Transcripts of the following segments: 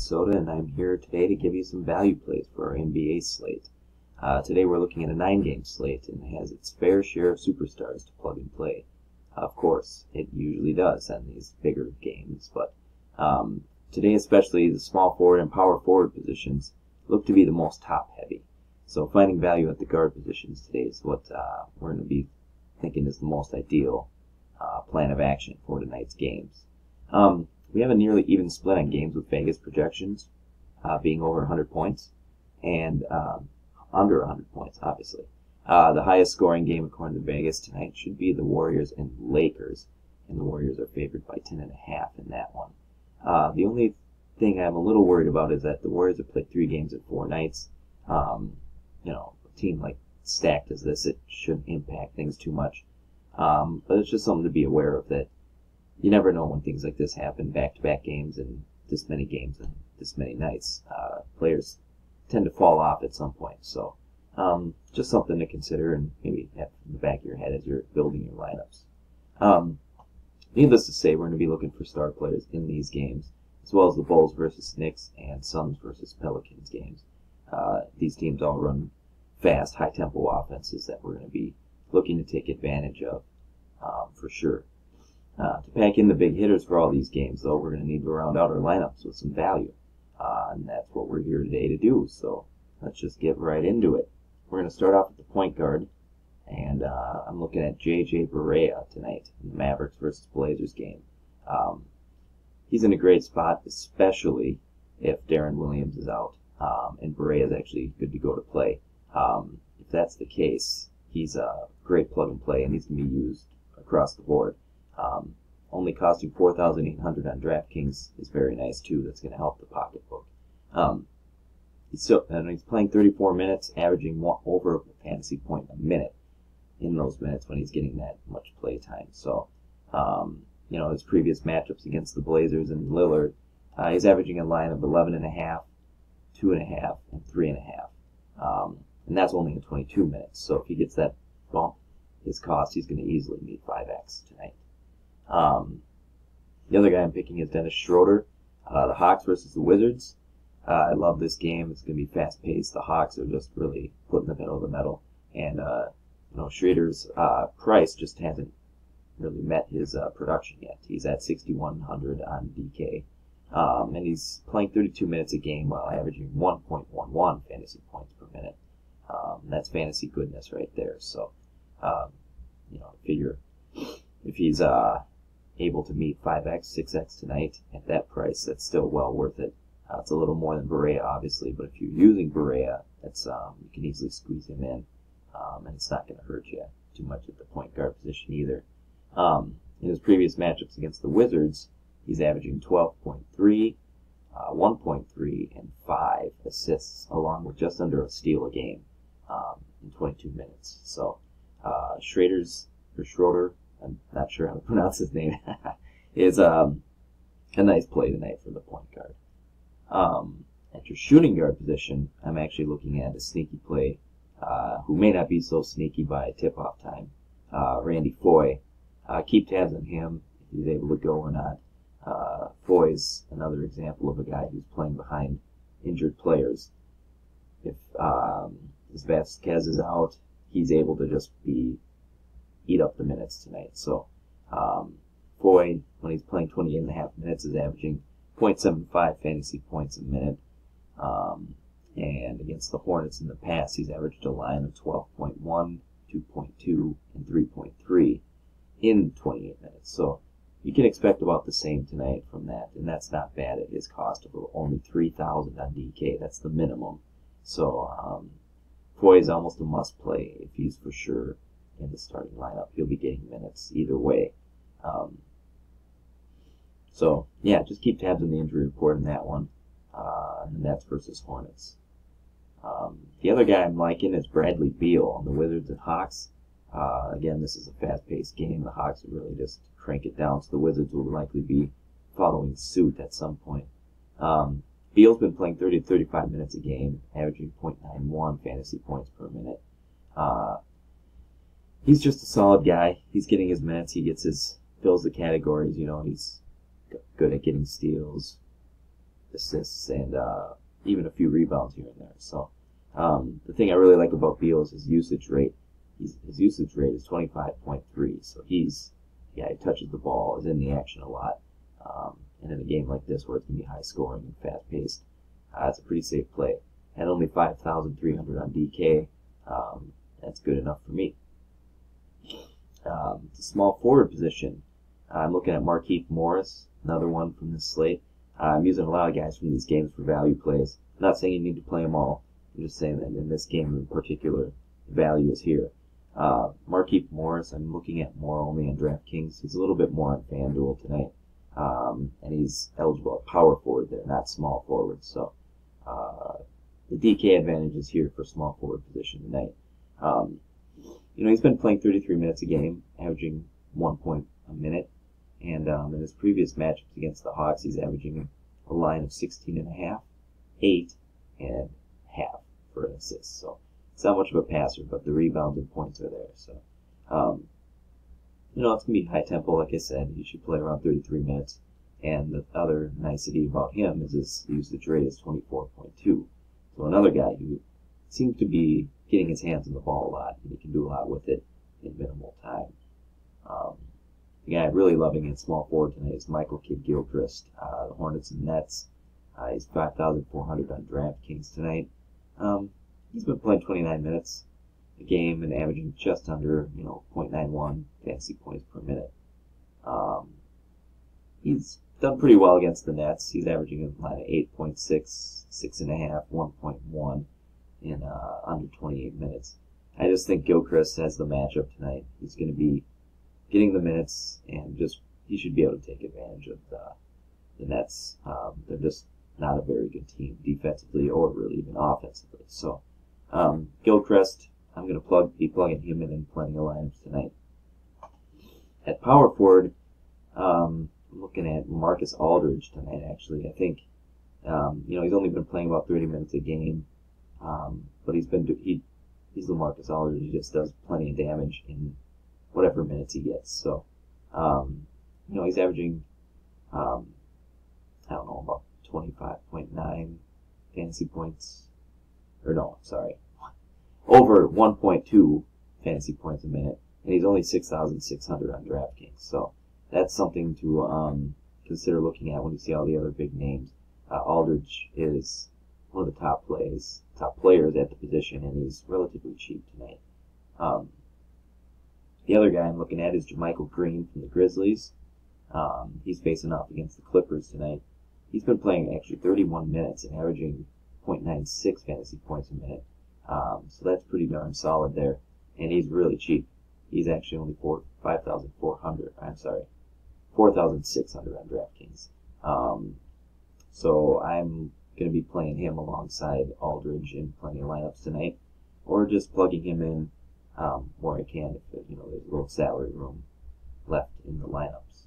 Minnesota, and I'm here today to give you some value plays for our NBA slate. Today we're looking at a 9-game slate, and it has its fair share of superstars to plug and play. Of course, it usually does on these bigger games, but today especially the small forward and power forward positions look to be the most top-heavy. So finding value at the guard positions today is what we're going to be thinking is the most ideal plan of action for tonight's games. We have a nearly even split on games with Vegas projections being over 100 points and under 100 points, obviously. The highest scoring game according to Vegas tonight should be the Warriors and Lakers, and the Warriors are favored by 10.5 in that one. The only thing I'm a little worried about is that the Warriors have played 3 games in 4 nights. A team like stacked as this, it shouldn't impact things too much. But it's just something to be aware of, that you never know when things like this happen, back-to-back games and this many games and this many nights. Players tend to fall off at some point. So just something to consider and maybe have in the back of your head as you're building your lineups. Needless to say, we're going to be looking for star players in these games, as well as the Bulls versus Knicks and Suns versus Pelicans games. These teams all run fast, high-tempo offenses that we're going to be looking to take advantage of for sure. To pack in the big hitters for all these games, though, we're going to need to round out our lineups with some value. And that's what we're here today to do. So let's just get right into it. We're going to start off with the point guard. And I'm looking at J.J. Barea tonight in the Mavericks versus Blazers game. He's in a great spot, especially if Darren Williams is out. And Barea is actually good to go to play. If that's the case, he's a great plug and play, and he's going to be used across the board. Only costing $4,800 on DraftKings is very nice too. That's going to help the pocketbook. He's playing 34 minutes, averaging over a fantasy point a minute in those minutes when he's getting that much play time. So, his previous matchups against the Blazers and Lillard, he's averaging a line of 11.5, 2.5, and 3.5. And that's only in 22 minutes. So if he gets that bump, his cost, he's going to easily meet 5x tonight. The other guy I'm picking is Dennis Schroeder, the Hawks versus the Wizards. I love this game. It's going to be fast-paced. The Hawks are just really putting the pedal to the metal. And, Schroeder's price just hasn't really met his production yet. He's at 6,100 on DK. And he's playing 32 minutes a game while averaging 1.11 fantasy points per minute. That's fantasy goodness right there. So, figure if he's able to meet 5x, 6x tonight at that price, that's still well worth it. It's a little more than Barea, obviously, but if you're using Barea, that's you can easily squeeze him in, and it's not going to hurt you too much at the point guard position either. In his previous matchups against the Wizards, he's averaging 12.3, 1.3, and 5 assists, along with just under a steal a game in 22 minutes. So Schroeder, I'm not sure how to pronounce his name, is a nice play tonight for the point guard. At your shooting guard position, I'm actually looking at a sneaky play who may not be so sneaky by tip-off time. Randy Foye. Keep tabs on him if he's able to go or not. Foye's another example of a guy who's playing behind injured players. If Vasquez is out, he's able to just eat up the minutes tonight. So Foye, when he's playing 28.5 minutes, is averaging 0.75 fantasy points a minute. And against the Hornets in the past, he's averaged a line of 12.1, 2.2, and 3.3 in 28 minutes. So you can expect about the same tonight from that, and that's not bad at his cost of only 3,000 on DK. That's the minimum. So Foye is almost a must-play if he's for sure in the starting lineup. He'll be getting minutes either way. So, yeah, just keep tabs on the injury report on that one. And that's versus Hornets. The other guy I'm liking is Bradley Beal on the Wizards and Hawks. Again, this is a fast-paced game. The Hawks will really just crank it down, so the Wizards will likely be following suit at some point. Beal's been playing 30 to 35 minutes a game, averaging 0.91 fantasy points per minute. He's just a solid guy. He's getting his minutes. He gets fills the categories. He's good at getting steals, assists and even a few rebounds here and there. So the thing I really like about Beal is his usage rate. His usage rate is 25.3. So he touches the ball, is in the action a lot. And in a game like this where it's going to be high scoring and fast paced, it's a pretty safe play. At only 5,300 on DK, that's good enough for me. The small forward position, I'm looking at Markieff Morris, another one from this slate. I'm using a lot of guys from these games for value plays. I'm not saying you need to play them all. I'm just saying that in this game in particular, the value is here. Markieff Morris, I'm looking at more only on DraftKings. He's a little bit more on FanDuel tonight. And he's eligible at power forward there, not small forward. So the DK advantage is here for small forward position tonight. He's been playing 33 minutes a game, averaging 1 point a minute. And in his previous matchups against the Hawks, he's averaging a line of 16.5, 8, and half for an assist. So it's not much of a passer, but the rebounds and points are there. So, it's going to be high tempo, like I said. He should play around 33 minutes. And the other nicety about him is his usage rate is 24.2. So another guy who seems to be getting his hands on the ball a lot, and he can do a lot with it in minimal time. The guy I'm really loving in small forward tonight is Michael Kidd-Gilchrist, the Hornets and Nets. He's 5,400 on DraftKings tonight. He's been playing 29 minutes a game and averaging just under, 0.91 fantasy points per minute. He's done pretty well against the Nets. He's averaging a line of 8.6, 6.5, 1.1 in under 28 minutes. I just think Gilchrist has the matchup tonight. He's going to be getting the minutes, and he should be able to take advantage of the Nets. They're just not a very good team defensively or really even offensively. So Gilchrist, I'm going to be plugging him in plenty of lineups tonight. At power forward, I'm looking at Marcus Aldridge tonight. Actually, I think he's only been playing about 30 minutes a game, but he's LaMarcus Aldridge. He just does plenty of damage in whatever minutes he gets. So, he's averaging, about 25.9 fantasy points. Or no, sorry. Over 1.2 fantasy points a minute. And he's only 6,600 on DraftKings. So, that's something to consider looking at when you see all the other big names. Aldridge is one of the top players at the position, and he's relatively cheap tonight. The other guy I'm looking at is JaMychal Green from the Grizzlies. He's facing off against the Clippers tonight. He's been playing actually 31 minutes and averaging 0.96 fantasy points a minute. So that's pretty darn solid there. And he's really cheap. He's actually only 4,600 on DraftKings. So I'm going to be playing him alongside Aldridge in plenty of lineups tonight, or just plugging him in where I can if there's a little salary room left in the lineups.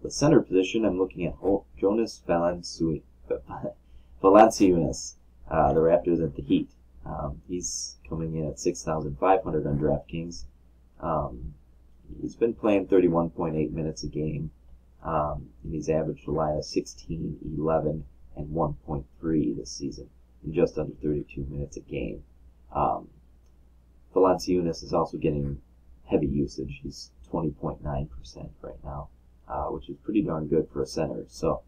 The center position, I'm looking at Jonas Valanciunas, the Raptors at the Heat. He's coming in at 6,500 on DraftKings. He's been playing 31.8 minutes a game, and he's averaged a line of 16, 11, and 1.3 this season, in just under 32 minutes a game. Valanciunas is also getting heavy usage. He's 20.9% right now, which is pretty darn good for a center. So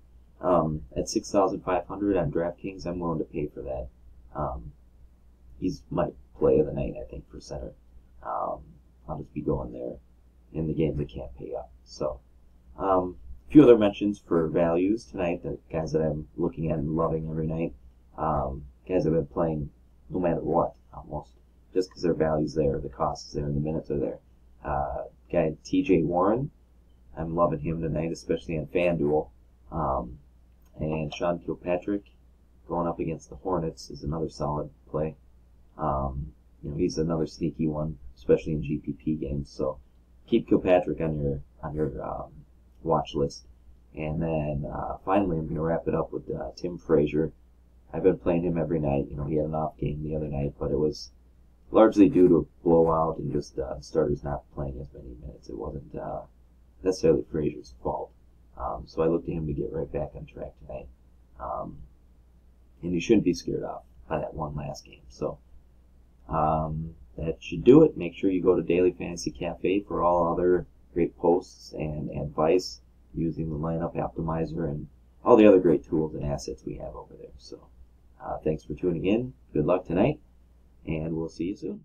at 6,500 on DraftKings, I'm willing to pay for that. He's my play of the night, I think, for center. I'll just be going there in the games that can't pay up. So a few other mentions for values tonight, the guys that I'm looking at and loving every night. Guys have been playing no matter what, almost, just because their value's there, the cost is there, and the minutes are there. Guy TJ Warren, I'm loving him tonight, especially on FanDuel. And Sean Kilpatrick going up against the Hornets is another solid play. He's another sneaky one, especially in GPP games. So keep Kilpatrick on your watch list. And then finally, I'm going to wrap it up with Tim Frazier. I've been playing him every night. He had an off game the other night, but it was largely due to a blowout and just starters not playing as many minutes. It wasn't necessarily Frazier's fault. So I look to him to get right back on track tonight. And you shouldn't be scared off by that one last game. So that should do it. Make sure you go to Daily Fantasy Cafe for all other great posts and advice using the lineup optimizer and all the other great tools and assets we have over there. So thanks for tuning in. Good luck tonight, and we'll see you soon.